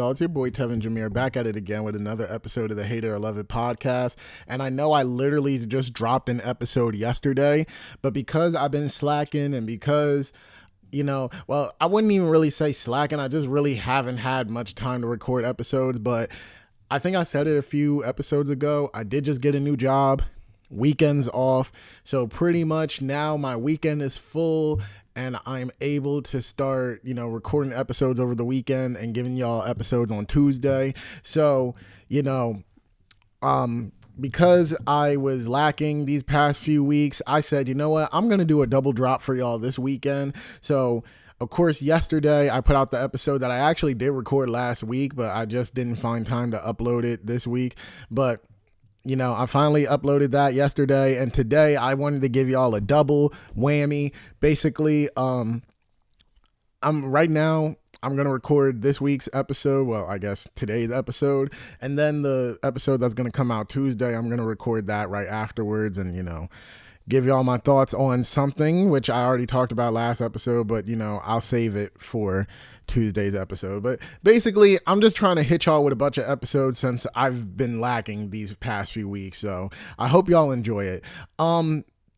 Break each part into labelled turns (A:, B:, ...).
A: y'all? It's your boy Tevin Jameer back at it again with another episode of the Hate It or Love It podcast. And I know I literally just dropped an episode yesterday, but because I've been slacking and because, well, I wouldn't even really say slacking. I just really haven't had much time to record episodes, but I think I said it a few episodes ago. I did just get a new job, weekends off. So pretty much now my weekend is full and I'm able to start, recording episodes over the weekend and giving y'all episodes on Tuesday. So, because I was lacking these past few weeks, I said, you know what, I'm going to do a double drop for y'all this weekend. So, of course, yesterday I put out the episode that I actually did record last week, but I just didn't find time to upload it this week. But I finally uploaded that yesterday, and today I wanted to give y'all a double whammy. Basically, I'm going to record this week's episode. Well, I guess today's episode, and then the episode that's going to come out Tuesday, I'm going to record that right afterwards and, give y'all my thoughts on something, which I already talked about last episode, but, I'll save it for Tuesday's episode. But basically, I'm just trying to hit y'all with a bunch of episodes since I've been lacking these past few weeks. So I hope y'all enjoy it.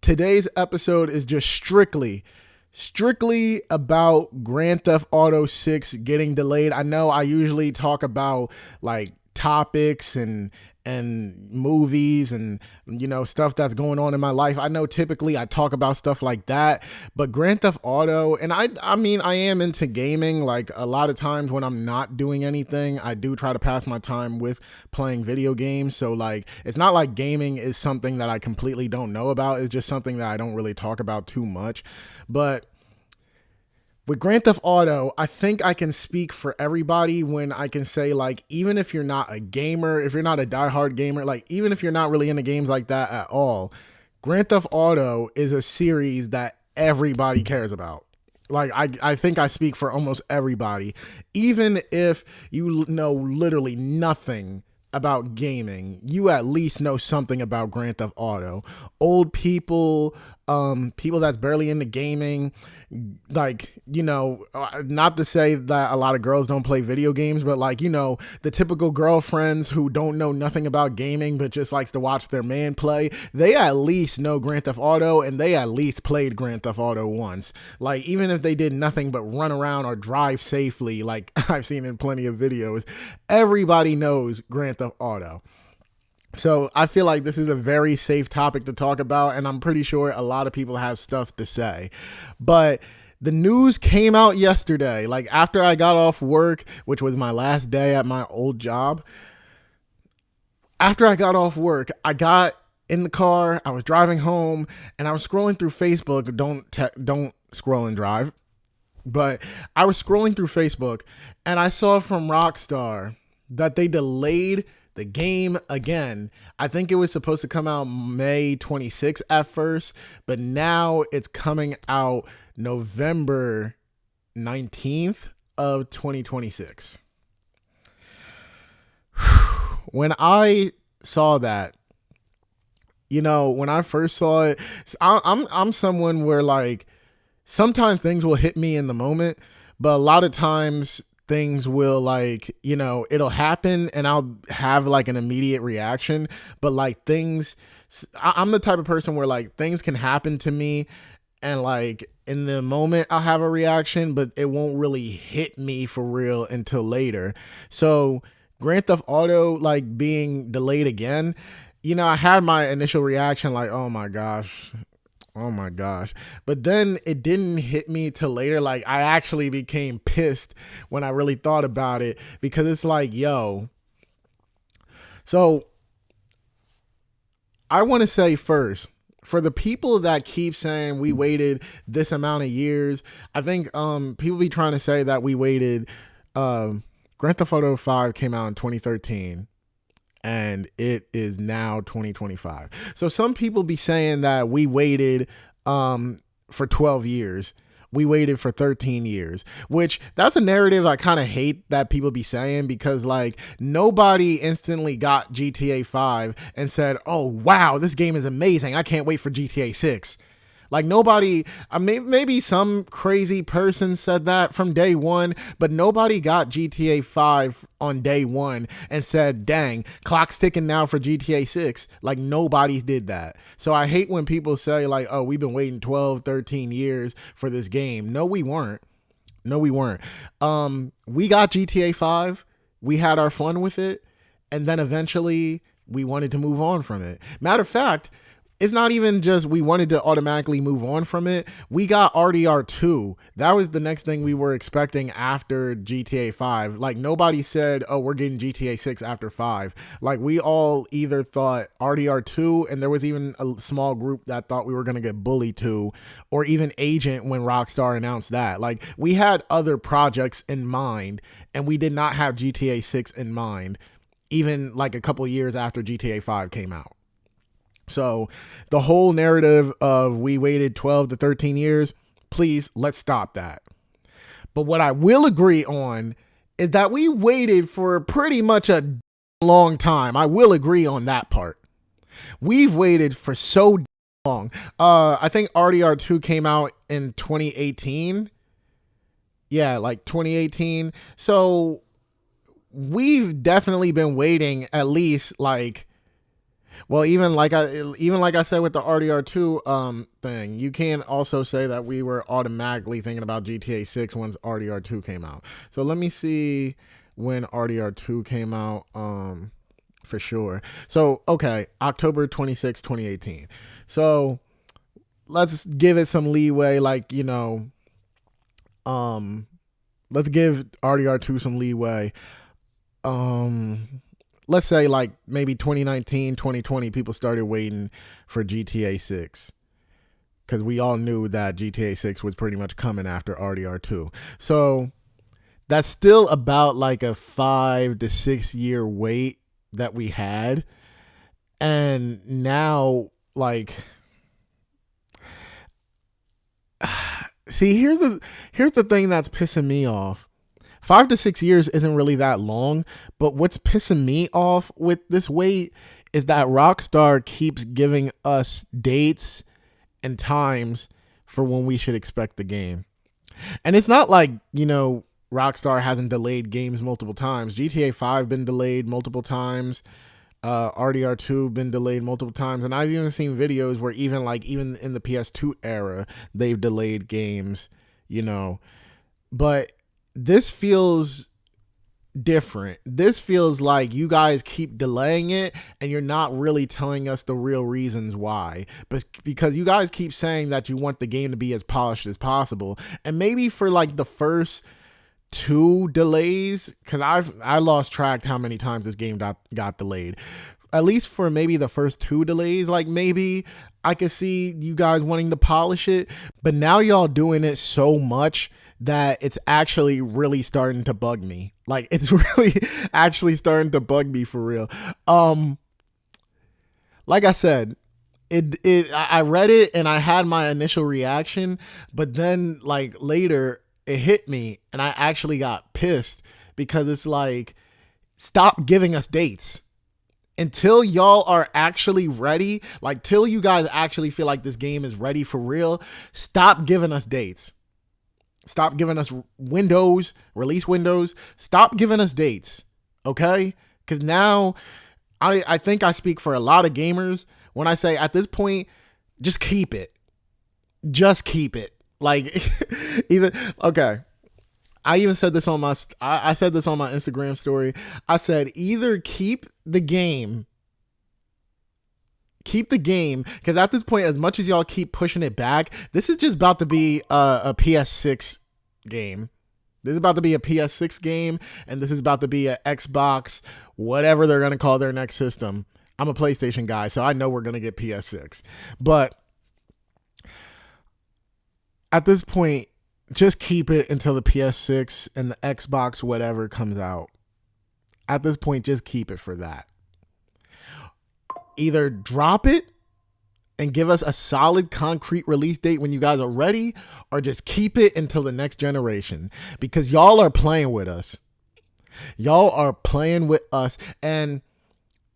A: Today's episode is just strictly about Grand Theft Auto 6 getting delayed. I know I usually talk about like topics and movies and stuff that's going on in my life. I know typically I talk about stuff like that, but Grand Theft Auto, and I mean I am into gaming. Like a lot of times when I'm not doing anything, I do try to pass my time with playing video games. So like it's not like gaming is something that I completely don't know about. It's just something that I don't really talk about too much. But with Grand Theft Auto, I think I can speak for everybody when I can say, like, even if you're not a gamer, if you're not a diehard gamer, like, even if you're not really into games like that at all, Grand Theft Auto is a series that everybody cares about. Like, I think I speak for almost everybody. Even if you know literally nothing about gaming, you at least know something about Grand Theft Auto. Old people, people that's barely into gaming, like, not to say that a lot of girls don't play video games, but like, the typical girlfriends who don't know nothing about gaming, but just likes to watch their man play, they at least know Grand Theft Auto and they at least played Grand Theft Auto once. Like, even if they did nothing but run around or drive safely, like I've seen in plenty of videos, everybody knows Grand Theft Auto. So I feel like this is a very safe topic to talk about, and I'm pretty sure a lot of people have stuff to say. But the news came out yesterday, like after I got off work, which was my last day at my old job. After I got off work, I got in the car, I was driving home, and I was scrolling through Facebook. Don't scroll and drive. But I was scrolling through Facebook, and I saw from Rockstar that they delayed the game again. I think it was supposed to come out May 26th at first, but now it's coming out November 19th of 2026. When I saw that, when I first saw it, I'm someone where like sometimes things will hit me in the moment, but a lot of times things will like, it'll happen and I'll have like an immediate reaction. But like I'm the type of person where like things can happen to me and like in the moment I'll have a reaction, but it won't really hit me for real until later. So Grand Theft Auto like being delayed again, I had my initial reaction like, oh my gosh. But then it didn't hit me till later. Like I actually became pissed when I really thought about it, because it's like, yo. So I want to say first, for the people that keep saying we waited this amount of years, I think people be trying to say that we waited. Grand Theft Auto 5 came out in 2013. And it is now 2025. So some people be saying that we waited for 12 years. We waited for 13 years, which that's a narrative I kind of hate that people be saying, because like nobody instantly got GTA 5 and said, oh, wow, this game is amazing. I can't wait for GTA 6. Like nobody, I mean, maybe some crazy person said that from day one, but nobody got GTA 5 on day one and said, dang, clock's ticking now for GTA 6. Like nobody did that. So I hate when people say like, oh, we've been waiting 12, 13 years for this game. No, we weren't. No, we weren't. We got GTA 5. We had our fun with it. And then eventually we wanted to move on from it. Matter of fact, it's not even just we wanted to automatically move on from it. We got RDR 2. That was the next thing we were expecting after GTA 5. Like nobody said, oh, we're getting GTA 6 after 5. Like we all either thought RDR 2, and there was even a small group that thought we were going to get Bully 2, or even Agent when Rockstar announced that. Like we had other projects in mind, and we did not have GTA 6 in mind, even like a couple years after GTA 5 came out. So the whole narrative of we waited 12 to 13 years, please, let's stop that. But what I will agree on is that we waited for pretty much a long time. I will agree on that part. We've waited for so long. I think RDR 2 came out in 2018. Yeah, like 2018. So we've definitely been waiting at least like, well, even like I said with the RDR2 thing, you can also say that we were automatically thinking about GTA 6 once RDR2 came out. So let me see when RDR2 came out for sure. So, okay, October 26, 2018. So let's give it some leeway, like, you know, let's give RDR2 some leeway. Let's say like maybe 2019, 2020, people started waiting for GTA 6 because we all knew that GTA 6 was pretty much coming after RDR 2. So that's still about like a 5 to 6 year wait that we had. And now, like, see, here's the thing that's pissing me off. 5 to 6 years isn't really that long, but what's pissing me off with this wait is that Rockstar keeps giving us dates and times for when we should expect the game. And it's not like, you know, Rockstar hasn't delayed games multiple times. GTA 5 been delayed multiple times. RDR 2 been delayed multiple times. And I've even seen videos where even in the PS2 era, they've delayed games, you know. But this feels different. This feels like you guys keep delaying it and you're not really telling us the real reasons why. But because you guys keep saying that you want the game to be as polished as possible. And maybe for like the first 2 delays, because I lost track how many times this game got delayed. At least for maybe the first 2 delays, like maybe I could see you guys wanting to polish it. But now y'all doing it so much that it's actually really starting to bug me. Like it's really actually starting to bug me for real. Like I said, I read it and I had my initial reaction, but then like later it hit me and I actually got pissed because it's like, stop giving us dates. Until y'all are actually ready, like till you guys actually feel like this game is ready for real, stop giving us dates. Stop giving us windows, release windows. Stop giving us dates, okay? Because now I think I speak for a lot of gamers when I say at this point, just keep it. Just keep it. Like, either, okay. I even said this on I said this on my Instagram story. I said either keep the game, because at this point, as much as y'all keep pushing it back, this is just about to be a PS6 game. This is about to be a PS6 game, and this is about to be an Xbox, whatever they're going to call their next system. I'm a PlayStation guy, so I know we're going to get PS6. But at this point, just keep it until the PS6 and the Xbox, whatever, comes out. At this point, just keep it for that. Either drop it and give us a solid concrete release date when you guys are ready, or just keep it until the next generation, because y'all are playing with us. Y'all are playing with us. And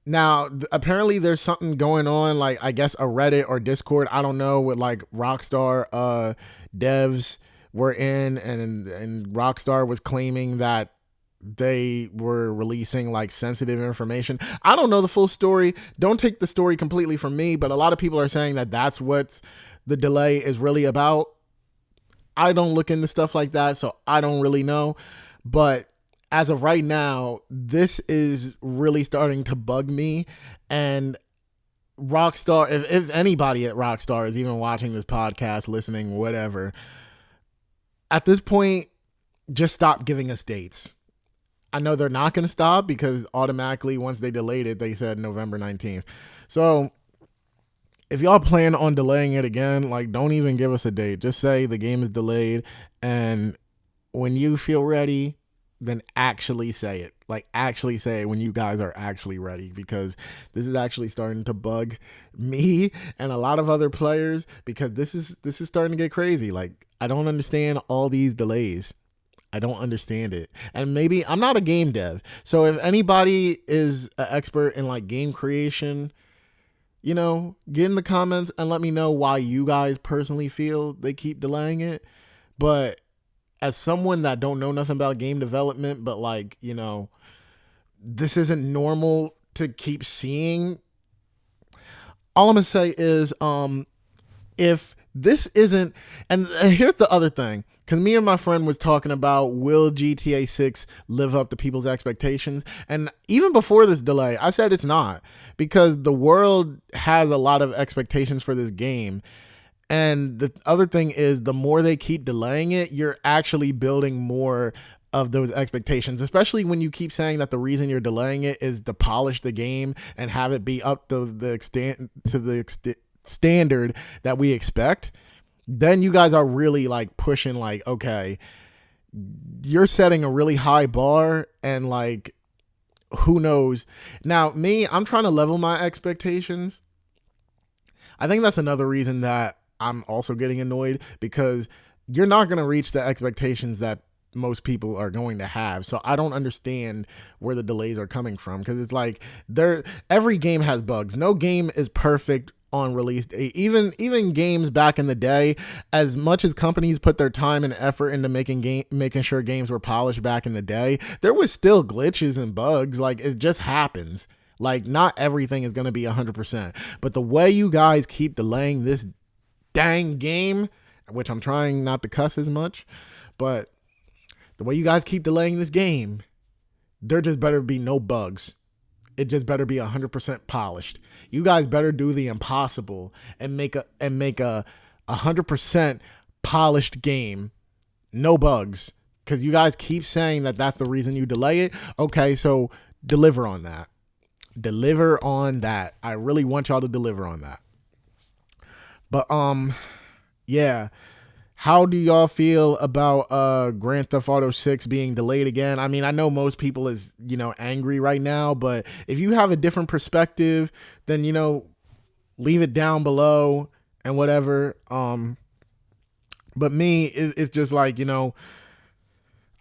A: Now, apparently there's something going on, like I guess a Reddit or Discord, I don't know, with like Rockstar devs were in, and Rockstar was claiming that they were releasing like sensitive information. I don't know the full story. Don't take the story completely from me, but a lot of people are saying that that's what the delay is really about. I don't look into stuff like that, so I don't really know. But as of right now, this is really starting to bug me. And Rockstar, if anybody at Rockstar is even watching this podcast, listening, whatever, at this point, just stop giving us dates. I know they're not going to stop because automatically, once they delayed it, they said November 19th. So if y'all plan on delaying it again, like, don't even give us a date. Just say the game is delayed, and when you feel ready, then actually say it. Like, actually say it when you guys are actually ready, because this is actually starting to bug me and a lot of other players, because this is starting to get crazy. Like, I don't understand all these delays. I don't understand it. And maybe I'm not a game dev. So if anybody is an expert in like game creation, get in the comments and let me know why you guys personally feel they keep delaying it. But as someone that don't know nothing about game development, but like, this isn't normal to keep seeing. All I'm gonna say is, if this isn't, and here's the other thing, because me and my friend was talking about, will GTA 6 live up to people's expectations? And even before this delay, I said it's not, because the world has a lot of expectations for this game. And the other thing is, the more they keep delaying it, you're actually building more of those expectations, especially when you keep saying that the reason you're delaying it is to polish the game and have it be up to the standard that we expect. Then you guys are really like pushing, like, okay, you're setting a really high bar, and like, who knows? Now, me, I'm trying to level my expectations. I think that's another reason that I'm also getting annoyed, because you're not going to reach the expectations that most people are going to have. So I don't understand where the delays are coming from, because it's like, every game has bugs. No game is perfect on release day. Even games back in the day, as much as companies put their time and effort into making sure games were polished back in the day, there was still glitches and bugs. Like, it just happens. Like, not everything is going to be 100%. But the way you guys keep delaying this dang game, which I'm trying not to cuss as much, but the way you guys keep delaying this game, there just better be no bugs. It just better be 100% polished. You guys better do the impossible and make a 100% polished game, no bugs, because you guys keep saying that that's the reason you delay it. Okay, so deliver on that. Deliver on that. I really want y'all to deliver on that. But yeah. How do y'all feel about Grand Theft Auto 6 being delayed again? I mean, I know most people is, angry right now, but if you have a different perspective, then, leave it down below and whatever. But me, it's just like,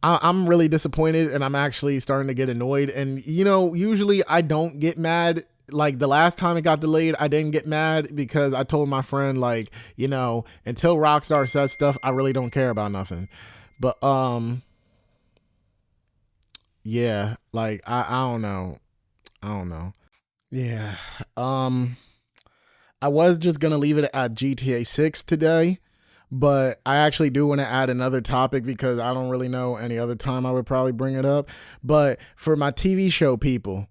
A: I'm really disappointed, and I'm actually starting to get annoyed. And, usually I don't get mad. Like, the last time it got delayed, I didn't get mad, because I told my friend, like, until Rockstar says stuff, I really don't care about nothing. But yeah, like, I don't know. I don't know. Yeah. I was just gonna leave it at GTA 6 today, but I actually do want to add another topic, because I don't really know any other time I would probably bring it up. But for my TV show people,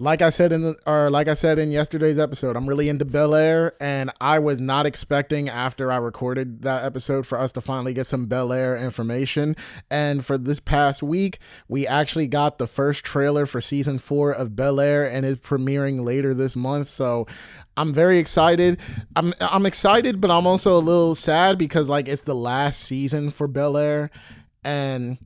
A: like I said in yesterday's episode, I'm really into Bel-Air, and I was not expecting, after I recorded that episode, for us to finally get some Bel-Air information. And for this past week, we actually got the first trailer for season 4 of Bel-Air, and it's premiering later this month. So I'm very excited. I'm excited, but I'm also a little sad, because like, it's the last season for Bel-Air, and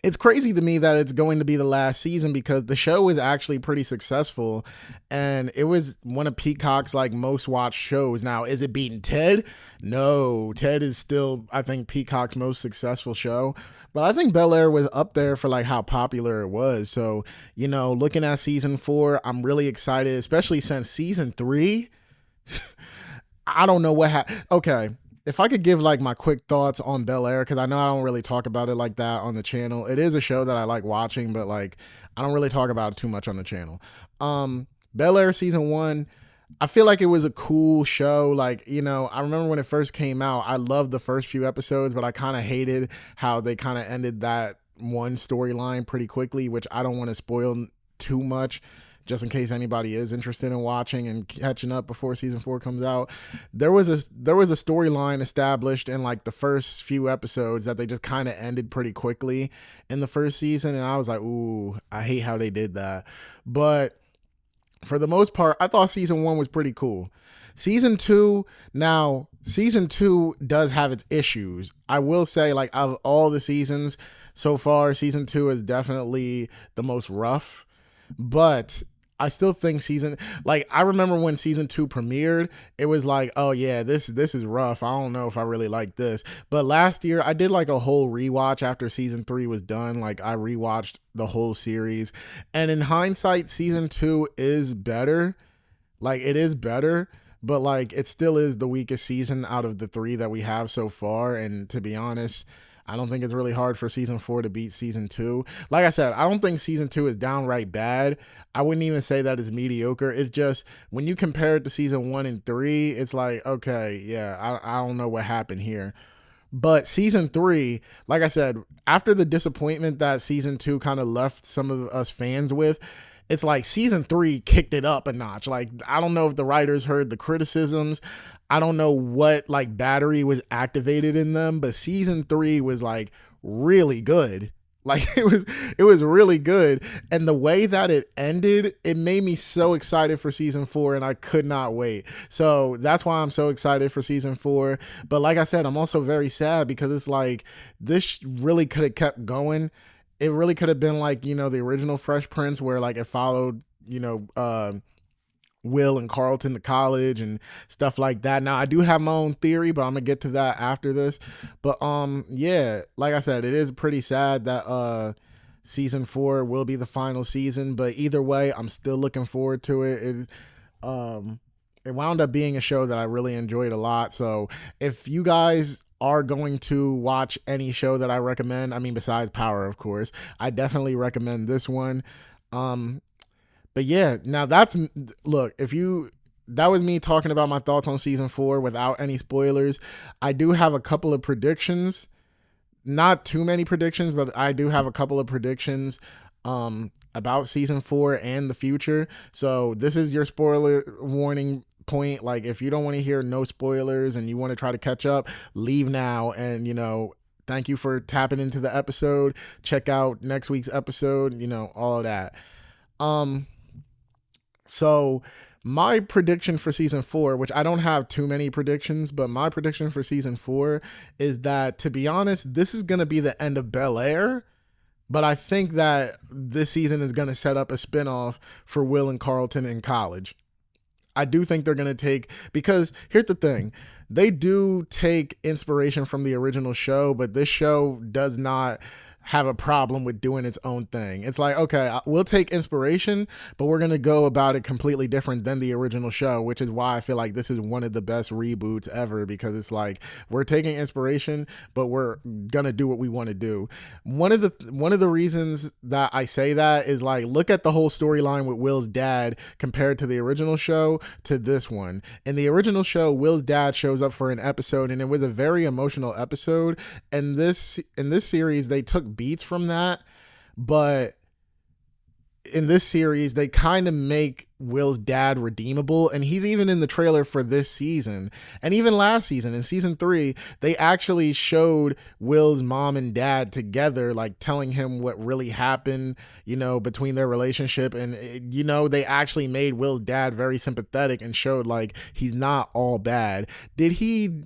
A: It's crazy to me that it's going to be the last season because the show is actually pretty successful and it was one of Peacock's like most watched shows. Now, is it beating Ted? No, Ted is still, I think, Peacock's most successful show. But I think Bel-Air was up there for like how popular it was. So, looking at season 4, I'm really excited, especially since season 3. I don't know what happened. Okay. If I could give like my quick thoughts on Bel-Air, because I know I don't really talk about it like that on the channel. It is a show that I like watching, but like I don't really talk about it too much on the channel. Bel-Air season 1, I feel like it was a cool show. Like, I remember when it first came out, I loved the first few episodes, but I kind of hated how they kind of ended that one storyline pretty quickly, which I don't want to spoil too much, just in case anybody is interested in watching and catching up before season 4 comes out. There was a storyline established in like the first few episodes that they just kind of ended pretty quickly in the first season. And I was like, ooh, I hate how they did that. But for the most part, I thought season 1 was pretty cool. Season 2 does have its issues. I will say, like, of all the seasons so far, season 2 is definitely the most rough. But I still think I remember when season 2 premiered, it was like, oh yeah, this is rough. I don't know if I really like this. But last year I did like a whole rewatch after season 3 was done. Like I rewatched the whole series, and in hindsight, season 2 is better. Like it is better, but like it still is the weakest season out of the 3 that we have so far. And to be honest, I don't think it's really hard for season 4 to beat season 2. Like I said, I don't think season 2 is downright bad. I wouldn't even say that it's mediocre. It's just when you compare it to season 1 and 3, it's like, okay, yeah, I don't know what happened here. But season 3, like I said, after the disappointment that season 2 kind of left some of us fans with, it's like season 3 kicked it up a notch. Like, I don't know if the writers heard the criticisms. I don't know what like battery was activated in them, but season 3 was like really good. Like it was really good. And the way that it ended, it made me so excited for season 4 and I could not wait. So that's why I'm so excited for season 4. But like I said, I'm also very sad because it's like this really could have kept going. It really could have been like, the original Fresh Prince where like it followed, Will and Carlton to college and stuff like that. Now I do have my own theory, but I'm gonna get to that after this. But yeah, like I said, it is pretty sad that season 4 will be the final season. But either way, I'm still looking forward to it. It wound up being a show that I really enjoyed a lot. So if you guys are going to watch any show that I recommend, I mean besides Power, of course, I definitely recommend this one. But yeah, now that was me talking about my thoughts on season 4 without any spoilers. I do have a couple of predictions, not too many predictions, but I do have a couple of predictions about season 4 and the future. So this is your spoiler warning point. Like if you don't want to hear no spoilers and you want to try to catch up, leave now. And thank you for tapping into the episode. Check out next week's episode, all of that. So my prediction for season 4, which I don't have too many predictions, but my prediction for season 4 is that, to be honest, this is going to be the end of Bel-Air, but I think that this season is going to set up a spinoff for Will and Carlton in college. I do think they're going to because here's the thing. They do take inspiration from the original show, but this show does not have a problem with doing its own thing. It's like, okay, we'll take inspiration, but we're going to go about it completely different than the original show, which is why I feel like this is one of the best reboots ever, because it's like we're taking inspiration, but we're going to do what we want to do. One of the reasons that I say that is like, look at the whole storyline with Will's dad compared to the original show to this one. In the original show, Will's dad shows up for an episode and it was a very emotional episode. And in this series, they took beats from that, but in this series they kind of make Will's dad redeemable, and he's even in the trailer for this season. And even last season in season 3, they actually showed Will's mom and dad together, like telling him what really happened, between their relationship. And they actually made Will's dad very sympathetic and showed like he's not all bad. Did he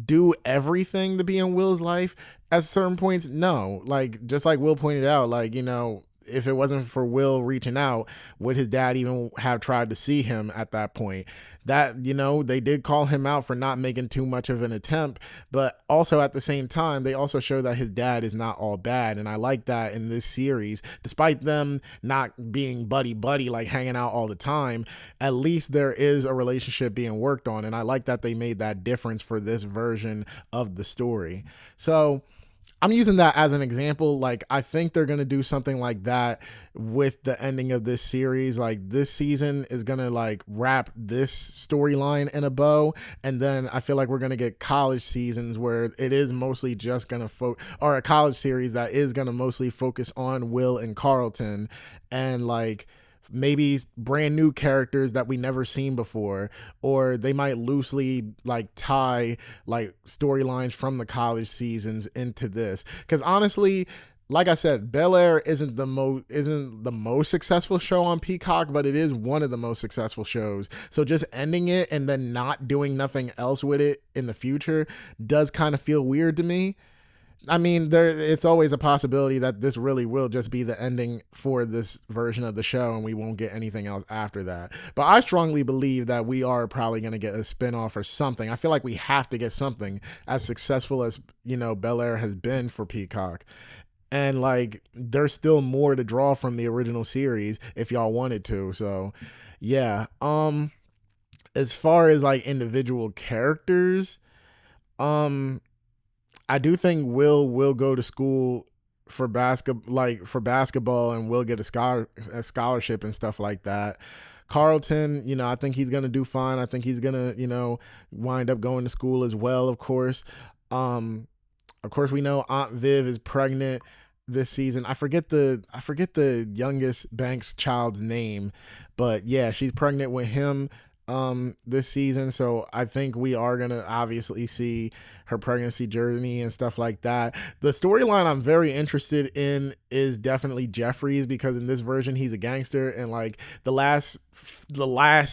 A: do everything to be in Will's life? At certain points, no. Like, just like Will pointed out, like, if it wasn't for Will reaching out, would his dad even have tried to see him at that point? That, they did call him out for not making too much of an attempt, but also at the same time, they also show that his dad is not all bad. And I like that in this series, despite them not being buddy buddy, like hanging out all the time, at least there is a relationship being worked on. And I like that they made that difference for this version of the story. So, I'm using that as an example. Like, I think they're going to do something like that with the ending of this series. Like, this season is going to like wrap this storyline in a bow. And then I feel like we're going to get college seasons where it is mostly just going to or a college series that is going to mostly focus on Will and Carlton, and like maybe brand new characters that we never seen before, or they might loosely like tie like storylines from the college seasons into this, because honestly, like I said, Bel-Air isn't the most successful show on Peacock, but it is one of the most successful shows. So just ending it and then not doing nothing else with it in the future does kind of feel weird to me. I mean, it's always a possibility that this really will just be the ending for this version of the show and we won't get anything else after that. But I strongly believe that we are probably going to get a spinoff or something. I feel like we have to get something as successful as, Bel-Air has been for Peacock. And like, there's still more to draw from the original series if y'all wanted to. So, yeah. As far as like individual characters, I do think Will go to school for basketball, and will get a scholarship and stuff like that. Carlton, I think he's gonna do fine. I think he's gonna, wind up going to school as well. Of course, we know Aunt Viv is pregnant this season. I forget the youngest Banks child's name, but yeah, she's pregnant with him this season. So I think we are gonna obviously see her pregnancy journey and stuff like that. The storyline I'm very interested in is definitely Jeffrey's, because in this version he's a gangster, and like the last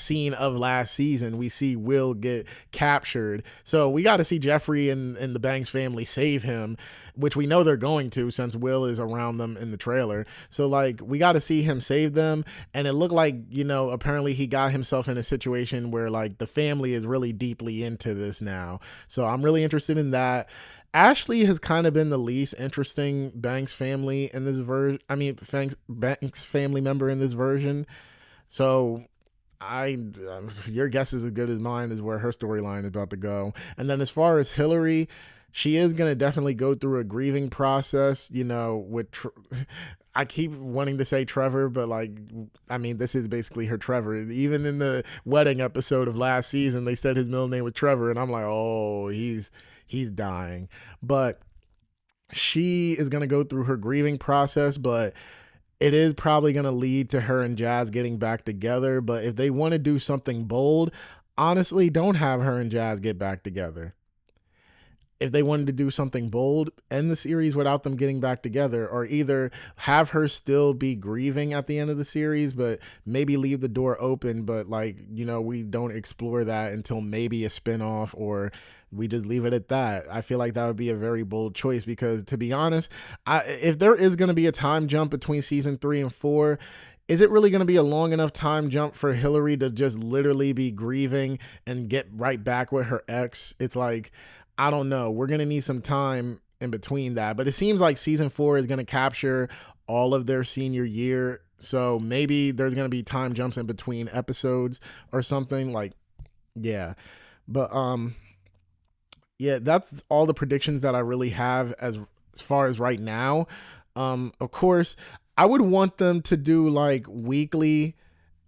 A: scene of last season we see Will get captured. So we got to see Jeffrey and the Banks family save him, which we know they're going to since Will is around them in the trailer. So like we got to see him save them, and it looked like, apparently he got himself in a situation where like the family is really deeply into this now. So I'm really interested in that. Ashley has kind of been the least interesting Banks family in this version. I mean, Banks family member in this version. So your guess is as good as mine as where her storyline is about to go. And then as far as Hillary, she is going to definitely go through a grieving process, I keep wanting to say Trevor, but like, I mean, this is basically her Trevor. Even in the wedding episode of last season, they said his middle name was Trevor, and I'm like, oh, he's dying. But she is going to go through her grieving process, but it is probably going to lead to her and Jazz getting back together. But if they want to do something bold, honestly, don't have her and Jazz get back together. If they wanted to do something bold, end the series without them getting back together, or either have her still be grieving at the end of the series, but maybe leave the door open, but like, we don't explore that until maybe a spinoff, or we just leave it at that. I feel like that would be a very bold choice, because to be honest, if there is going to be a time jump between season 3 and 4, is it really going to be a long enough time jump for Hillary to just literally be grieving and get right back with her ex? It's like, I don't know. We're going to need some time in between that. But it seems like season 4 is going to capture all of their senior year. So maybe there's going to be time jumps in between episodes or something. Like, yeah. But, yeah, that's all the predictions that I really have as far as right now. Of course, I would want them to do like weekly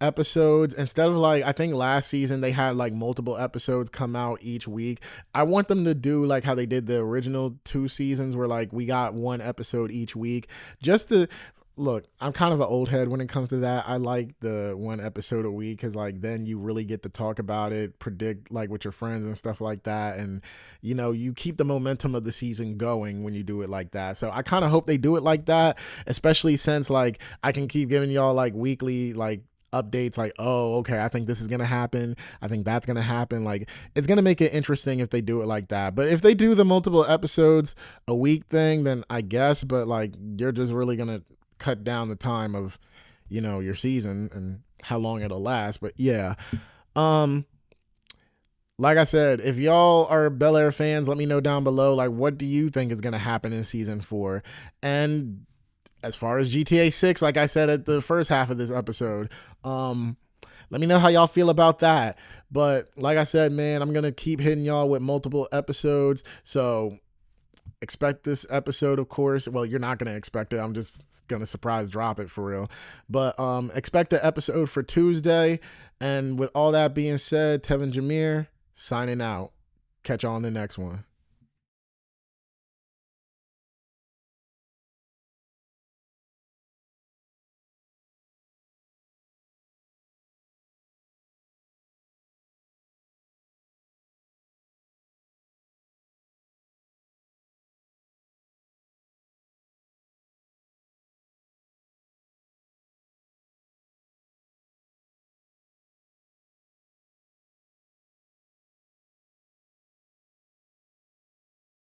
A: episodes instead of like, I think last season they had like multiple episodes come out each week. I want them to do like how they did the original 2 seasons, where like we got 1 episode each week. Just to look, I'm kind of an old head when it comes to that. I like the 1 episode a week, because like then you really get to talk about it, predict like with your friends and stuff like that, and you keep the momentum of the season going when you do it like that. So I kind of hope they do it like that, especially since like I can keep giving y'all like weekly like updates like, oh, okay, I think this is gonna happen, I think that's gonna happen. Like, it's gonna make it interesting if they do it like that. But if they do the multiple episodes a week thing, then I guess, but like, you're just really gonna cut down the time of, your season and how long it'll last. But yeah, um like I said, if y'all are Bel-Air fans, let me know down below, like, what do you think is going to happen in season 4? And as far as GTA 6, like I said at the first half of this episode, let me know how y'all feel about that. But like I said, man, I'm going to keep hitting y'all with multiple episodes. So expect this episode, of course. Well, you're not going to expect it. I'm just going to surprise drop it for real. But expect the episode for Tuesday. And with all that being said, Tevin Jameer signing out. Catch y'all on the next one.